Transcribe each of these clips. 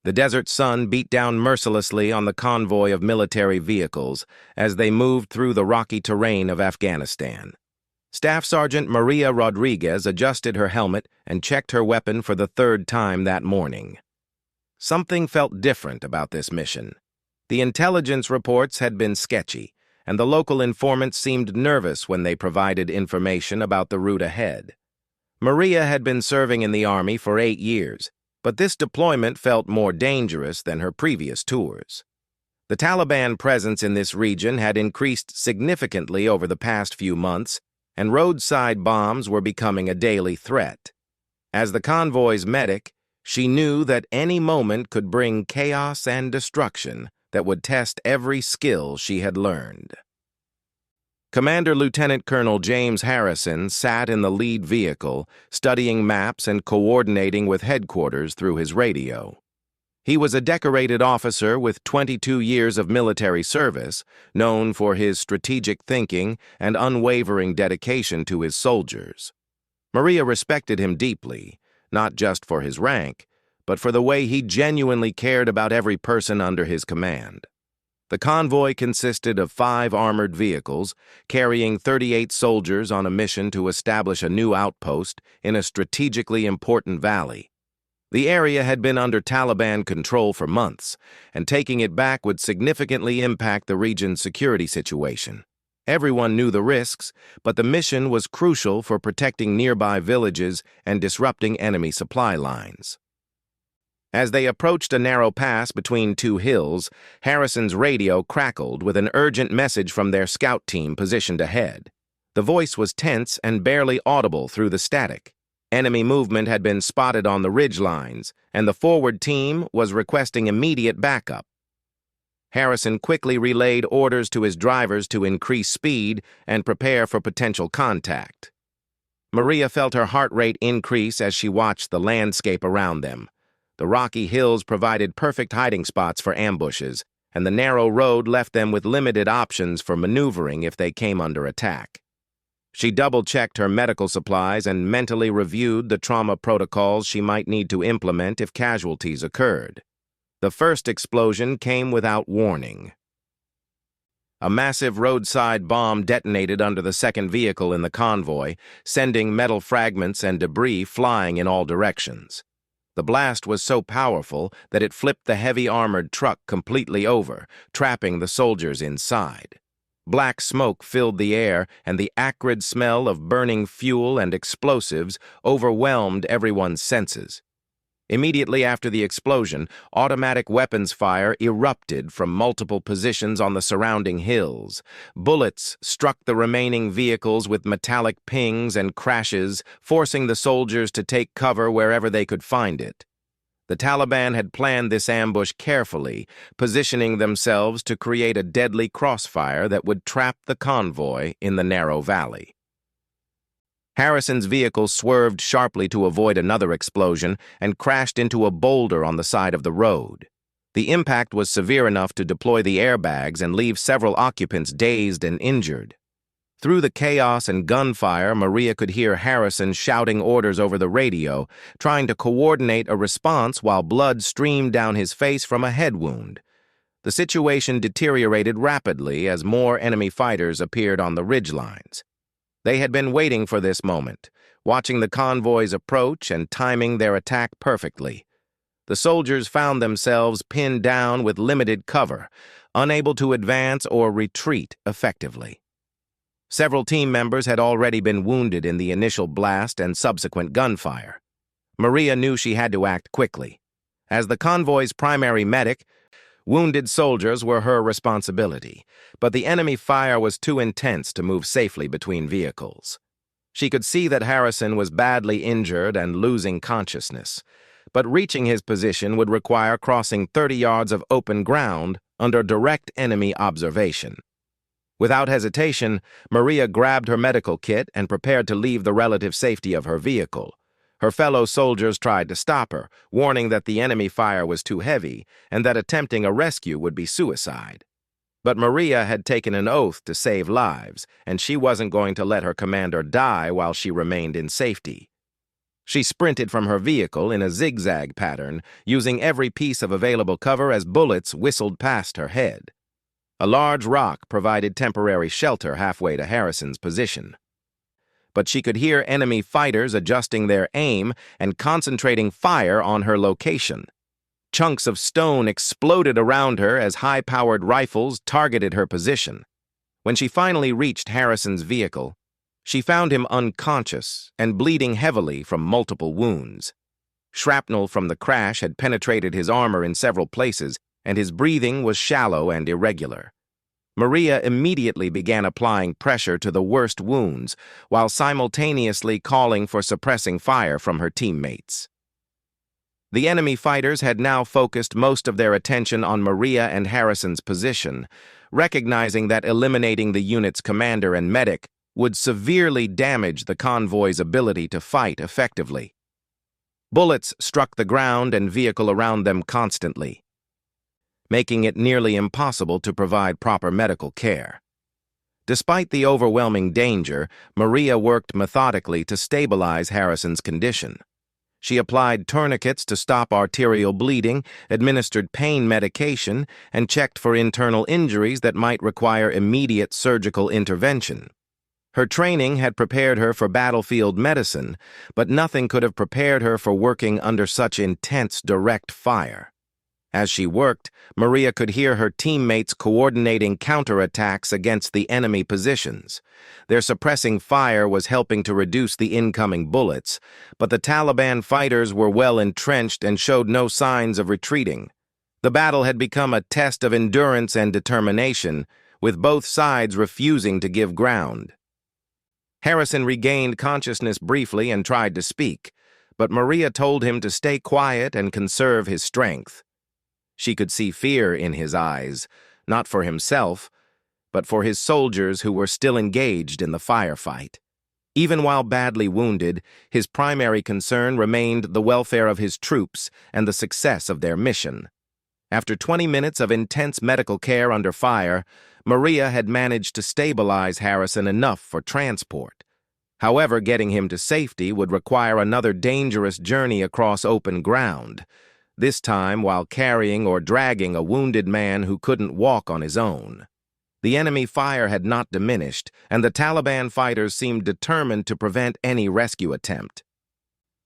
The desert sun beat down mercilessly on the convoy of military vehicles as they moved through the rocky terrain of Afghanistan. Staff Sergeant Maria Rodriguez adjusted her helmet and checked her weapon for the third time that morning. Something felt different about this mission. The intelligence reports had been sketchy, and the local informants seemed nervous when they provided information about the route ahead. Maria had been serving in the Army for 8 years, but this deployment felt more dangerous than her previous tours. The Taliban presence in this region had increased significantly over the past few months, and roadside bombs were becoming a daily threat. As the convoy's medic, she knew that any moment could bring chaos and destruction that would test every skill she had learned. Commander Lieutenant Colonel James Harrison sat in the lead vehicle, studying maps and coordinating with headquarters through his radio. He was a decorated officer with 22 years of military service, known for his strategic thinking and unwavering dedication to his soldiers. Maria respected him deeply, not just for his rank, but for the way he genuinely cared about every person under his command. The convoy consisted of 5 armored vehicles, carrying 38 soldiers on a mission to establish a new outpost in a strategically important valley. The area had been under Taliban control for months, and taking it back would significantly impact the region's security situation. Everyone knew the risks, but the mission was crucial for protecting nearby villages and disrupting enemy supply lines. As they approached a narrow pass between 2 hills, Harrison's radio crackled with an urgent message from their scout team positioned ahead. The voice was tense and barely audible through the static. Enemy movement had been spotted on the ridge lines, and the forward team was requesting immediate backup. Harrison quickly relayed orders to his drivers to increase speed and prepare for potential contact. Maria felt her heart rate increase as she watched the landscape around them. The rocky hills provided perfect hiding spots for ambushes, and the narrow road left them with limited options for maneuvering if they came under attack. She double-checked her medical supplies and mentally reviewed the trauma protocols she might need to implement if casualties occurred. The first explosion came without warning. A massive roadside bomb detonated under the second vehicle in the convoy, sending metal fragments and debris flying in all directions. The blast was so powerful that it flipped the heavy armored truck completely over, trapping the soldiers inside. Black smoke filled the air, and the acrid smell of burning fuel and explosives overwhelmed everyone's senses. Immediately after the explosion, automatic weapons fire erupted from multiple positions on the surrounding hills. Bullets struck the remaining vehicles with metallic pings and crashes, forcing the soldiers to take cover wherever they could find it. The Taliban had planned this ambush carefully, positioning themselves to create a deadly crossfire that would trap the convoy in the narrow valley. Harrison's vehicle swerved sharply to avoid another explosion and crashed into a boulder on the side of the road. The impact was severe enough to deploy the airbags and leave several occupants dazed and injured. Through the chaos and gunfire, Maria could hear Harrison shouting orders over the radio, trying to coordinate a response while blood streamed down his face from a head wound. The situation deteriorated rapidly as more enemy fighters appeared on the ridgelines. They had been waiting for this moment, watching the convoys approach and timing their attack perfectly. The soldiers found themselves pinned down with limited cover, unable to advance or retreat effectively. Several team members had already been wounded in the initial blast and subsequent gunfire. Maria knew she had to act quickly. As the convoy's primary medic, wounded soldiers were her responsibility, but the enemy fire was too intense to move safely between vehicles. She could see that Harrison was badly injured and losing consciousness, but reaching his position would require crossing 30 yards of open ground under direct enemy observation. Without hesitation, Maria grabbed her medical kit and prepared to leave the relative safety of her vehicle. Her fellow soldiers tried to stop her, warning that the enemy fire was too heavy and that attempting a rescue would be suicide. But Maria had taken an oath to save lives, and she wasn't going to let her commander die while she remained in safety. She sprinted from her vehicle in a zigzag pattern, using every piece of available cover as bullets whistled past her head. A large rock provided temporary shelter halfway to Harrison's position. But she could hear enemy fighters adjusting their aim and concentrating fire on her location. Chunks of stone exploded around her as high-powered rifles targeted her position. When she finally reached Harrison's vehicle, she found him unconscious and bleeding heavily from multiple wounds. Shrapnel from the crash had penetrated his armor in several places, and his breathing was shallow and irregular. Maria immediately began applying pressure to the worst wounds, while simultaneously calling for suppressing fire from her teammates. The enemy fighters had now focused most of their attention on Maria and Harrison's position, recognizing that eliminating the unit's commander and medic would severely damage the convoy's ability to fight effectively. Bullets struck the ground and vehicle around them constantly, making it nearly impossible to provide proper medical care. Despite the overwhelming danger, Maria worked methodically to stabilize Harrison's condition. She applied tourniquets to stop arterial bleeding, administered pain medication, and checked for internal injuries that might require immediate surgical intervention. Her training had prepared her for battlefield medicine, but nothing could have prepared her for working under such intense direct fire. As she worked, Maria could hear her teammates coordinating counterattacks against the enemy positions. Their suppressing fire was helping to reduce the incoming bullets, but the Taliban fighters were well entrenched and showed no signs of retreating. The battle had become a test of endurance and determination, with both sides refusing to give ground. Harrison regained consciousness briefly and tried to speak, but Maria told him to stay quiet and conserve his strength. She could see fear in his eyes, not for himself, but for his soldiers who were still engaged in the firefight. Even while badly wounded, his primary concern remained the welfare of his troops and the success of their mission. After 20 minutes of intense medical care under fire, Maria had managed to stabilize Harrison enough for transport. However, getting him to safety would require another dangerous journey across open ground, this time while carrying or dragging a wounded man who couldn't walk on his own. The enemy fire had not diminished, and the Taliban fighters seemed determined to prevent any rescue attempt.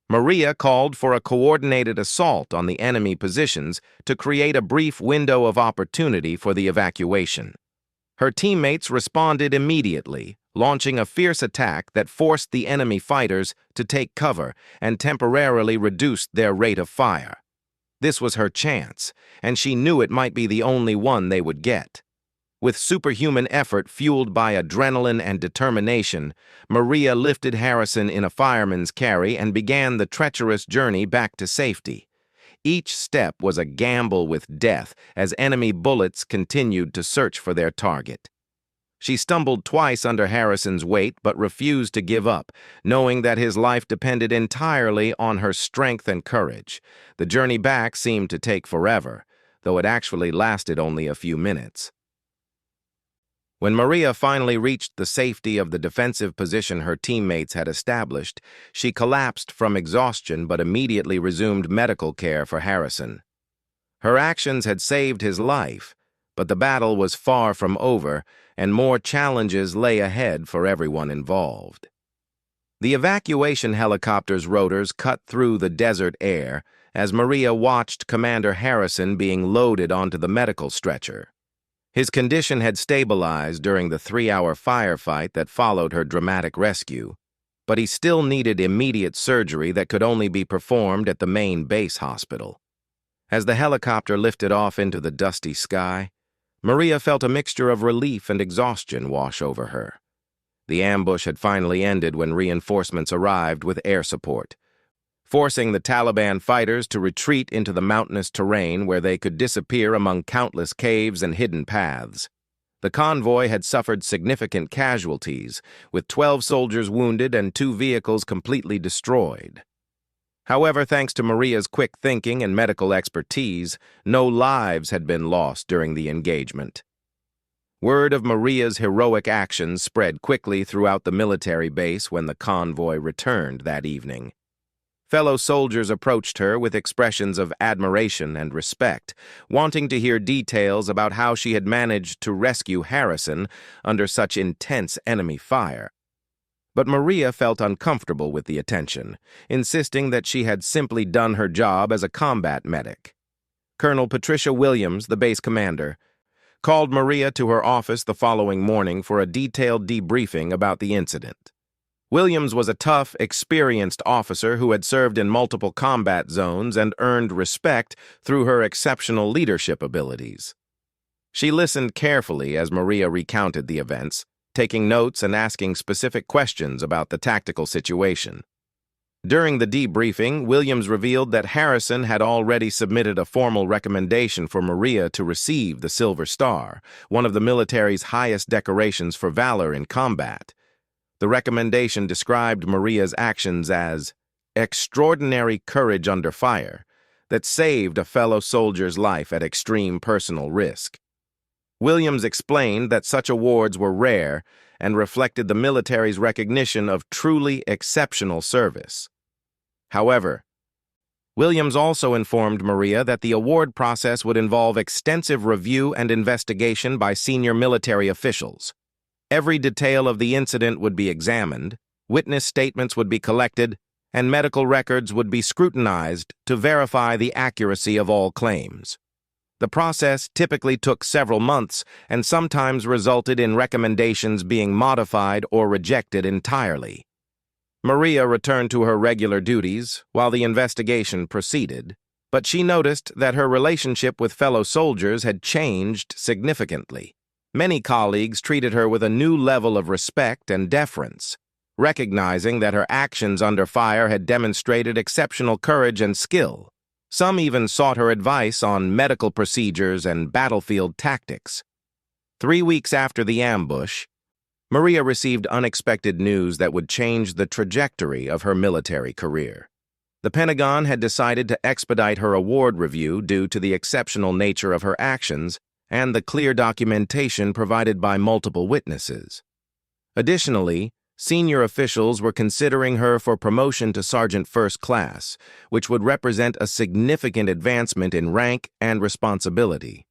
Maria called for a coordinated assault on the enemy positions to create a brief window of opportunity for the evacuation. Her teammates responded immediately, launching a fierce attack that forced the enemy fighters to take cover and temporarily reduced their rate of fire. This was her chance, and she knew it might be the only one they would get. With superhuman effort fueled by adrenaline and determination, Maria lifted Harrison in a fireman's carry and began the treacherous journey back to safety. Each step was a gamble with death as enemy bullets continued to search for their target. She stumbled twice under Harrison's weight but refused to give up, knowing that his life depended entirely on her strength and courage. The journey back seemed to take forever, though it actually lasted only a few minutes. When Maria finally reached the safety of the defensive position her teammates had established, she collapsed from exhaustion but immediately resumed medical care for Harrison. Her actions had saved his life, but the battle was far from over, and more challenges lay ahead for everyone involved. The evacuation helicopter's rotors cut through the desert air as Maria watched Commander Harrison being loaded onto the medical stretcher. His condition had stabilized during the 3-hour firefight that followed her dramatic rescue, but he still needed immediate surgery that could only be performed at the main base hospital. As the helicopter lifted off into the dusty sky, Maria felt a mixture of relief and exhaustion wash over her. The ambush had finally ended when reinforcements arrived with air support, forcing the Taliban fighters to retreat into the mountainous terrain where they could disappear among countless caves and hidden paths. The convoy had suffered significant casualties, with 12 soldiers wounded and 2 vehicles completely destroyed. However, thanks to Maria's quick thinking and medical expertise, no lives had been lost during the engagement. Word of Maria's heroic actions spread quickly throughout the military base when the convoy returned that evening. Fellow soldiers approached her with expressions of admiration and respect, wanting to hear details about how she had managed to rescue Harrison under such intense enemy fire. But Maria felt uncomfortable with the attention, insisting that she had simply done her job as a combat medic. Colonel Patricia Williams, the base commander, called Maria to her office the following morning for a detailed debriefing about the incident. Williams was a tough, experienced officer who had served in multiple combat zones and earned respect through her exceptional leadership abilities. She listened carefully as Maria recounted the events, taking notes and asking specific questions about the tactical situation. During the debriefing, Williams revealed that Harrison had already submitted a formal recommendation for Maria to receive the Silver Star, one of the military's highest decorations for valor in combat. The recommendation described Maria's actions as extraordinary courage under fire that saved a fellow soldier's life at extreme personal risk. Williams explained that such awards were rare and reflected the military's recognition of truly exceptional service. However, Williams also informed Maria that the award process would involve extensive review and investigation by senior military officials. Every detail of the incident would be examined, witness statements would be collected, and medical records would be scrutinized to verify the accuracy of all claims. The process typically took several months and sometimes resulted in recommendations being modified or rejected entirely. Maria returned to her regular duties while the investigation proceeded, but she noticed that her relationship with fellow soldiers had changed significantly. Many colleagues treated her with a new level of respect and deference, recognizing that her actions under fire had demonstrated exceptional courage and skill. Some even sought her advice on medical procedures and battlefield tactics. 3 weeks after the ambush, Maria received unexpected news that would change the trajectory of her military career. The Pentagon had decided to expedite her award review due to the exceptional nature of her actions and the clear documentation provided by multiple witnesses. Additionally, senior officials were considering her for promotion to Sergeant First Class, which would represent a significant advancement in rank and responsibility.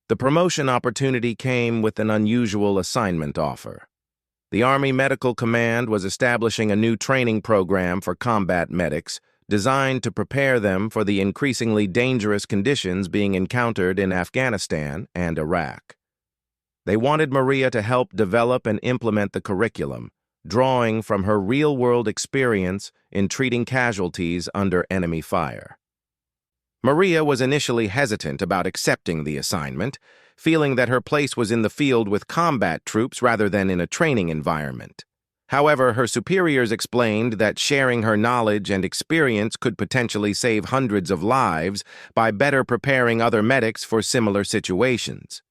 The promotion opportunity came with an unusual assignment offer. The Army Medical Command was establishing a new training program for combat medics designed to prepare them for the increasingly dangerous conditions being encountered in Afghanistan and Iraq. They wanted Maria to help develop and implement the curriculum, drawing from her real-world experience in treating casualties under enemy fire. Maria was initially hesitant about accepting the assignment, feeling that her place was in the field with combat troops rather than in a training environment. However, her superiors explained that sharing her knowledge and experience could potentially save hundreds of lives by better preparing other medics for similar situations.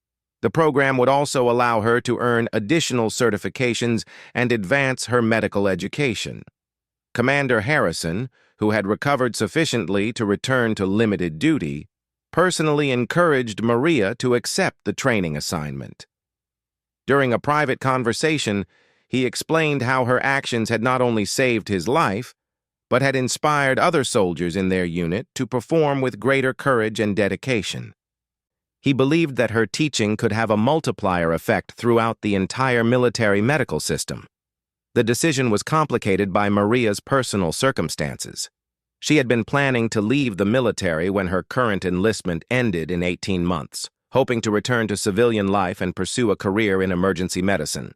The program would also allow her to earn additional certifications and advance her medical education. Commander Harrison, who had recovered sufficiently to return to limited duty, personally encouraged Maria to accept the training assignment. During a private conversation, he explained how her actions had not only saved his life, but had inspired other soldiers in their unit to perform with greater courage and dedication. He believed that her teaching could have a multiplier effect throughout the entire military medical system. The decision was complicated by Maria's personal circumstances. She had been planning to leave the military when her current enlistment ended in 18 months, hoping to return to civilian life and pursue a career in emergency medicine.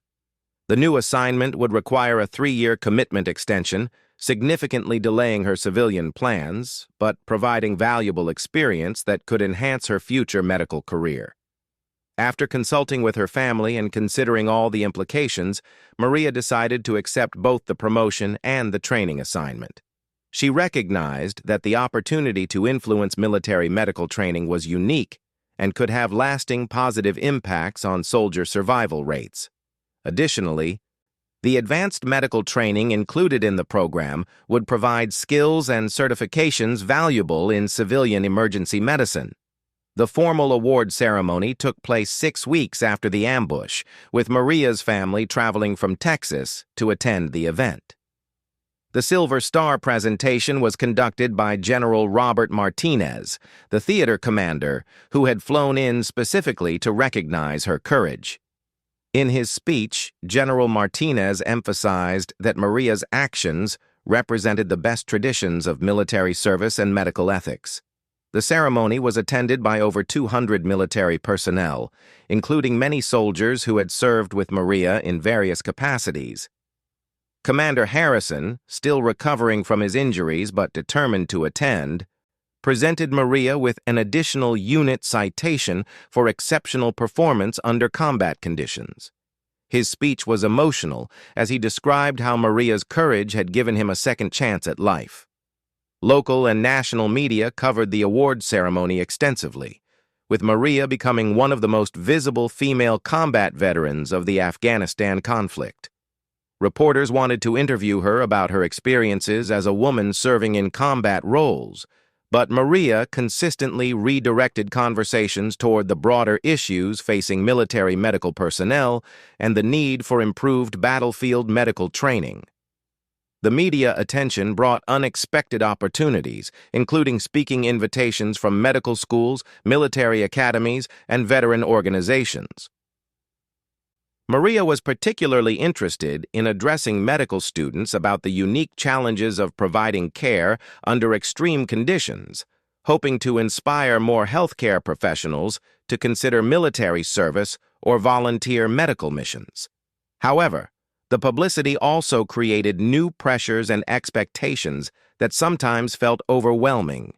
The new assignment would require a 3-year commitment extension, significantly delaying her civilian plans, but providing valuable experience that could enhance her future medical career. After consulting with her family and considering all the implications, Maria decided to accept both the promotion and the training assignment. She recognized that the opportunity to influence military medical training was unique and could have lasting positive impacts on soldier survival rates. Additionally, the advanced medical training included in the program would provide skills and certifications valuable in civilian emergency medicine. The formal award ceremony took place 6 weeks after the ambush, with Maria's family traveling from Texas to attend the event. The Silver Star presentation was conducted by General Robert Martinez, the theater commander, who had flown in specifically to recognize her courage. In his speech, General Martinez emphasized that Maria's actions represented the best traditions of military service and medical ethics. The ceremony was attended by over 200 military personnel, including many soldiers who had served with Maria in various capacities. Commander Harrison, still recovering from his injuries but determined to attend, presented Maria with an additional unit citation for exceptional performance under combat conditions. His speech was emotional as he described how Maria's courage had given him a second chance at life. Local and national media covered the award ceremony extensively, with Maria becoming one of the most visible female combat veterans of the Afghanistan conflict. Reporters wanted to interview her about her experiences as a woman serving in combat roles, but Maria consistently redirected conversations toward the broader issues facing military medical personnel and the need for improved battlefield medical training. The media attention brought unexpected opportunities, including speaking invitations from medical schools, military academies, and veteran organizations. Maria was particularly interested in addressing medical students about the unique challenges of providing care under extreme conditions, hoping to inspire more healthcare professionals to consider military service or volunteer medical missions. However, the publicity also created new pressures and expectations that sometimes felt overwhelming.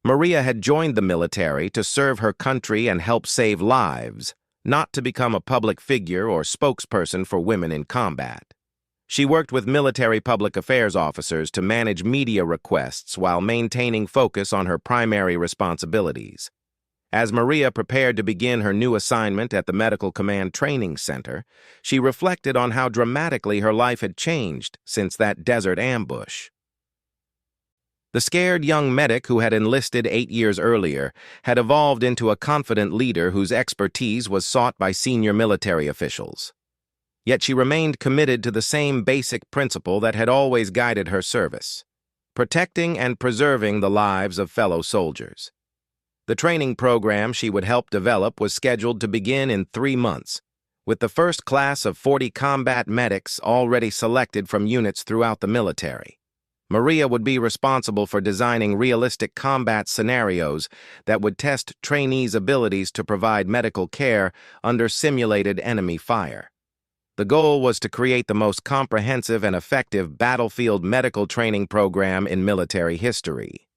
Maria had joined the military to serve her country and help save lives, not to become a public figure or spokesperson for women in combat. She worked with military public affairs officers to manage media requests while maintaining focus on her primary responsibilities. As Maria prepared to begin her new assignment at the Medical Command Training Center, she reflected on how dramatically her life had changed since that desert ambush. The scared young medic who had enlisted 8 years earlier had evolved into a confident leader whose expertise was sought by senior military officials. Yet she remained committed to the same basic principle that had always guided her service: protecting and preserving the lives of fellow soldiers. The training program she would help develop was scheduled to begin in 3 months, with the first class of 40 combat medics already selected from units throughout the military. Maria would be responsible for designing realistic combat scenarios that would test trainees' abilities to provide medical care under simulated enemy fire. The goal was to create the most comprehensive and effective battlefield medical training program in military history.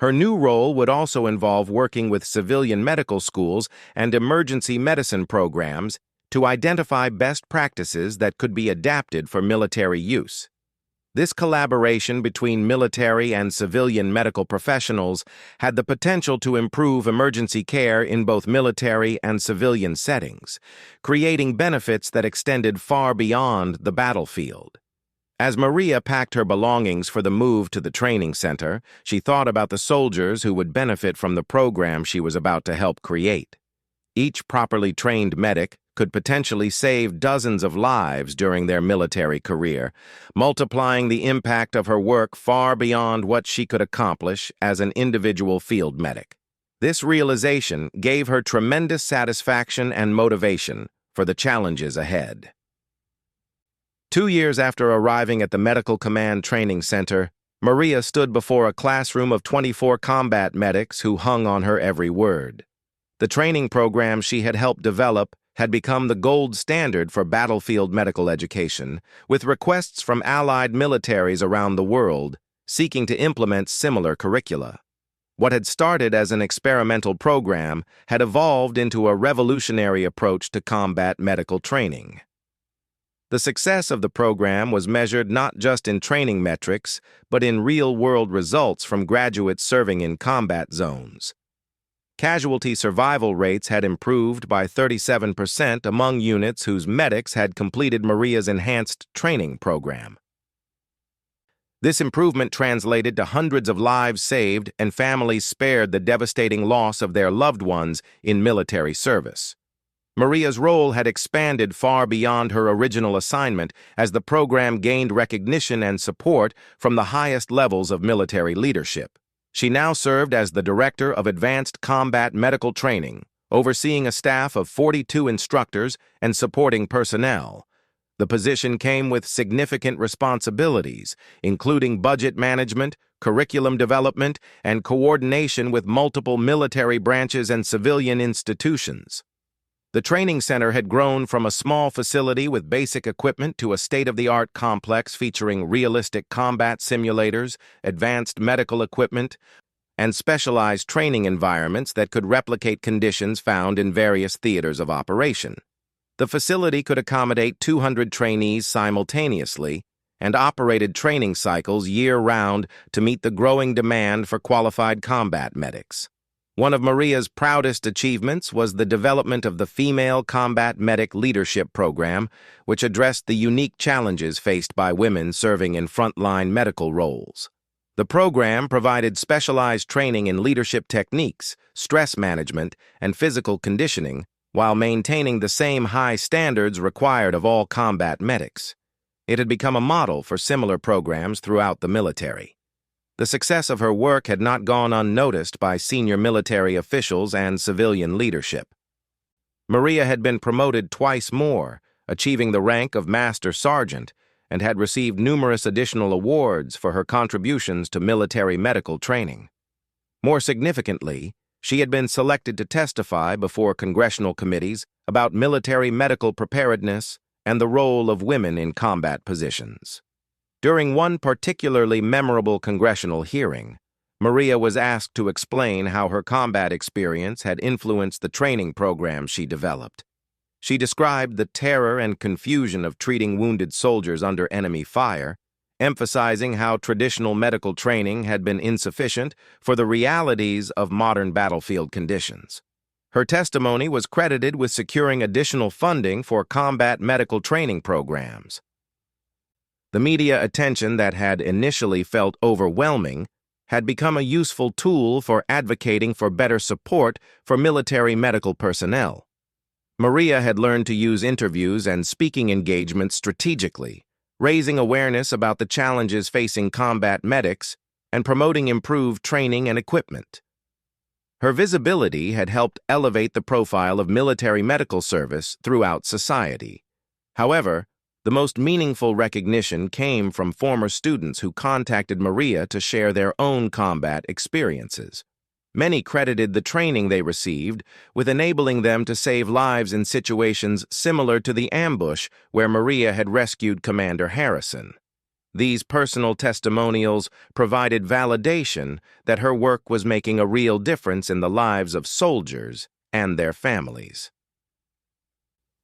Her new role would also involve working with civilian medical schools and emergency medicine programs to identify best practices that could be adapted for military use. This collaboration between military and civilian medical professionals had the potential to improve emergency care in both military and civilian settings, creating benefits that extended far beyond the battlefield. As Maria packed her belongings for the move to the training center, she thought about the soldiers who would benefit from the program she was about to help create. Each properly trained medic could potentially save dozens of lives during their military career, multiplying the impact of her work far beyond what she could accomplish as an individual field medic. This realization gave her tremendous satisfaction and motivation for the challenges ahead. 2 years after arriving at the Medical Command Training Center, Maria stood before a classroom of 24 combat medics who hung on her every word. The training program she had helped develop had become the gold standard for battlefield medical education, with requests from allied militaries around the world seeking to implement similar curricula. What had started as an experimental program had evolved into a revolutionary approach to combat medical training. The success of the program was measured not just in training metrics, but in real-world results from graduates serving in combat zones. Casualty survival rates had improved by 37% among units whose medics had completed Maria's enhanced training program. This improvement translated to hundreds of lives saved and families spared the devastating loss of their loved ones in military service. Maria's role had expanded far beyond her original assignment as the program gained recognition and support from the highest levels of military leadership. She now served as the Director of Advanced Combat Medical Training, overseeing a staff of 42 instructors and supporting personnel. The position came with significant responsibilities, including budget management, curriculum development, and coordination with multiple military branches and civilian institutions. The training center had grown from a small facility with basic equipment to a state-of-the-art complex featuring realistic combat simulators, advanced medical equipment, and specialized training environments that could replicate conditions found in various theaters of operation. The facility could accommodate 200 trainees simultaneously and operated training cycles year-round to meet the growing demand for qualified combat medics. One of Maria's proudest achievements was the development of the Female Combat Medic Leadership Program, which addressed the unique challenges faced by women serving in frontline medical roles. The program provided specialized training in leadership techniques, stress management, and physical conditioning, while maintaining the same high standards required of all combat medics. It had become a model for similar programs throughout the military. The success of her work had not gone unnoticed by senior military officials and civilian leadership. Maria had been promoted twice more, achieving the rank of Master Sergeant, and had received numerous additional awards for her contributions to military medical training. More significantly, she had been selected to testify before congressional committees about military medical preparedness and the role of women in combat positions. During one particularly memorable congressional hearing, Maria was asked to explain how her combat experience had influenced the training program she developed. She described the terror and confusion of treating wounded soldiers under enemy fire, emphasizing how traditional medical training had been insufficient for the realities of modern battlefield conditions. Her testimony was credited with securing additional funding for combat medical training programs. The media attention that had initially felt overwhelming had become a useful tool for advocating for better support for military medical personnel. Maria had learned to use interviews and speaking engagements strategically, raising awareness about the challenges facing combat medics and promoting improved training and equipment. Her visibility had helped elevate the profile of military medical service throughout society. However, the most meaningful recognition came from former students who contacted Maria to share their own combat experiences. Many credited the training they received with enabling them to save lives in situations similar to the ambush where Maria had rescued Commander Harrison. These personal testimonials provided validation that her work was making a real difference in the lives of soldiers and their families.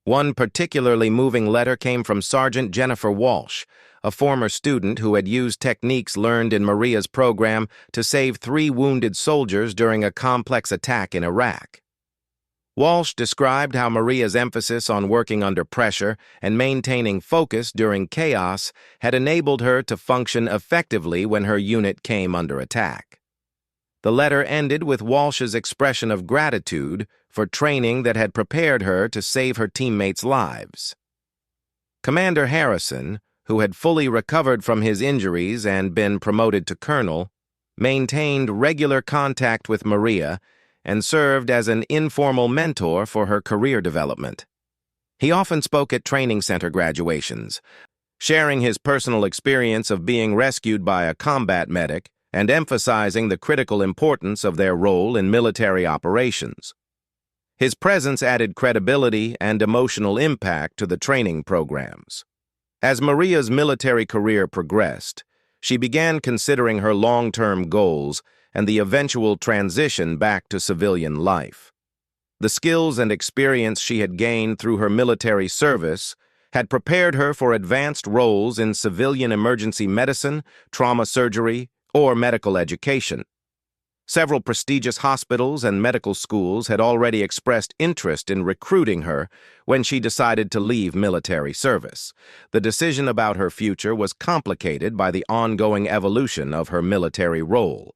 One particularly moving letter came from Sergeant Jennifer Walsh, a former student who had used techniques learned in Maria's program to save 3 wounded soldiers during a complex attack in Iraq. Walsh described how Maria's emphasis on working under pressure and maintaining focus during chaos had enabled her to function effectively when her unit came under attack. The letter ended with Walsh's expression of gratitude for training that had prepared her to save her teammates' lives. Commander Harrison, who had fully recovered from his injuries and been promoted to colonel, maintained regular contact with Maria and served as an informal mentor for her career development. He often spoke at training center graduations, sharing his personal experience of being rescued by a combat medic and emphasizing the critical importance of their role in military operations. His presence added credibility and emotional impact to the training programs. As Maria's military career progressed, she began considering her long-term goals and the eventual transition back to civilian life. The skills and experience she had gained through her military service had prepared her for advanced roles in civilian emergency medicine, trauma surgery, or medical education. Several prestigious hospitals and medical schools had already expressed interest in recruiting her when she decided to leave military service. The decision about her future was complicated by the ongoing evolution of her military role.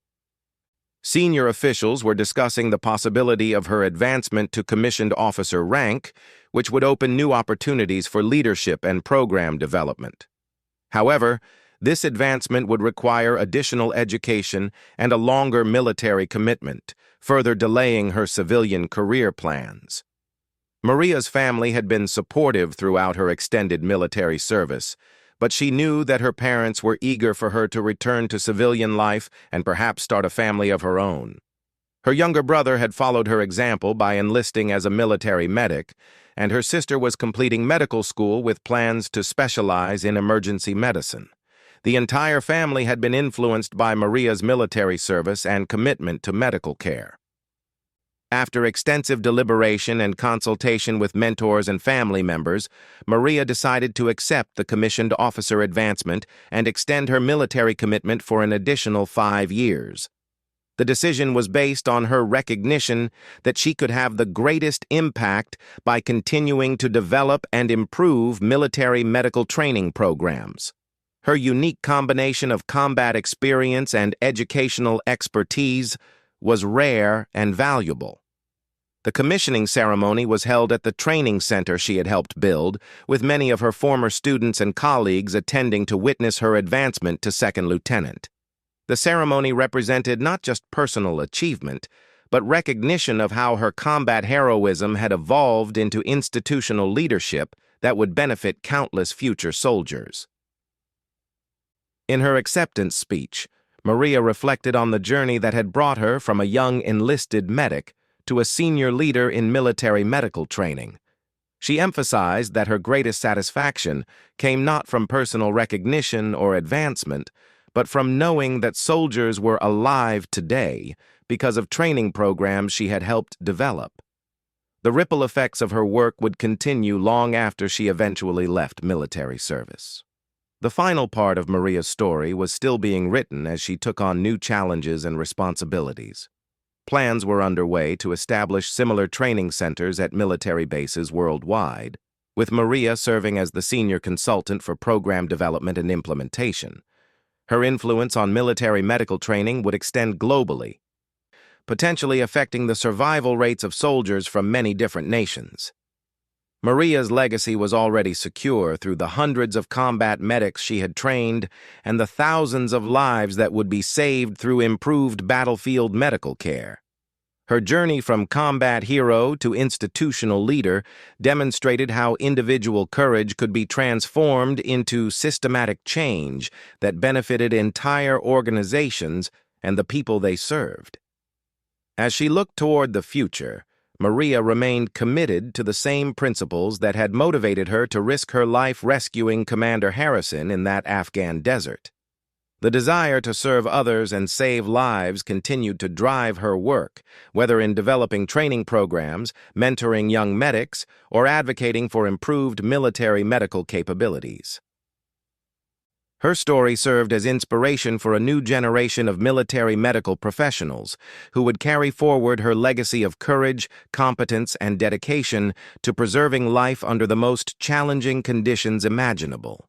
Senior officials were discussing the possibility of her advancement to commissioned officer rank, which would open new opportunities for leadership and program development. However, this advancement would require additional education and a longer military commitment, further delaying her civilian career plans. Maria's family had been supportive throughout her extended military service, but she knew that her parents were eager for her to return to civilian life and perhaps start a family of her own. Her younger brother had followed her example by enlisting as a military medic, and her sister was completing medical school with plans to specialize in emergency medicine. The entire family had been influenced by Maria's military service and commitment to medical care. After extensive deliberation and consultation with mentors and family members, Maria decided to accept the commissioned officer advancement and extend her military commitment for an additional 5 years. The decision was based on her recognition that she could have the greatest impact by continuing to develop and improve military medical training programs. Her unique combination of combat experience and educational expertise was rare and valuable. The commissioning ceremony was held at the training center she had helped build, with many of her former students and colleagues attending to witness her advancement to second lieutenant. The ceremony represented not just personal achievement, but recognition of how her combat heroism had evolved into institutional leadership that would benefit countless future soldiers. In her acceptance speech, Maria reflected on the journey that had brought her from a young enlisted medic to a senior leader in military medical training. She emphasized that her greatest satisfaction came not from personal recognition or advancement, but from knowing that soldiers were alive today because of training programs she had helped develop. The ripple effects of her work would continue long after she eventually left military service. The final part of Maria's story was still being written as she took on new challenges and responsibilities. Plans were underway to establish similar training centers at military bases worldwide, with Maria serving as the senior consultant for program development and implementation. Her influence on military medical training would extend globally, potentially affecting the survival rates of soldiers from many different nations. Maria's legacy was already secure through the hundreds of combat medics she had trained and the thousands of lives that would be saved through improved battlefield medical care. Her journey from combat hero to institutional leader demonstrated how individual courage could be transformed into systematic change that benefited entire organizations and the people they served. As she looked toward the future, Maria remained committed to the same principles that had motivated her to risk her life rescuing Commander Harrison in that Afghan desert. The desire to serve others and save lives continued to drive her work, whether in developing training programs, mentoring young medics, or advocating for improved military medical capabilities. Her story served as inspiration for a new generation of military medical professionals who would carry forward her legacy of courage, competence, and dedication to preserving life under the most challenging conditions imaginable.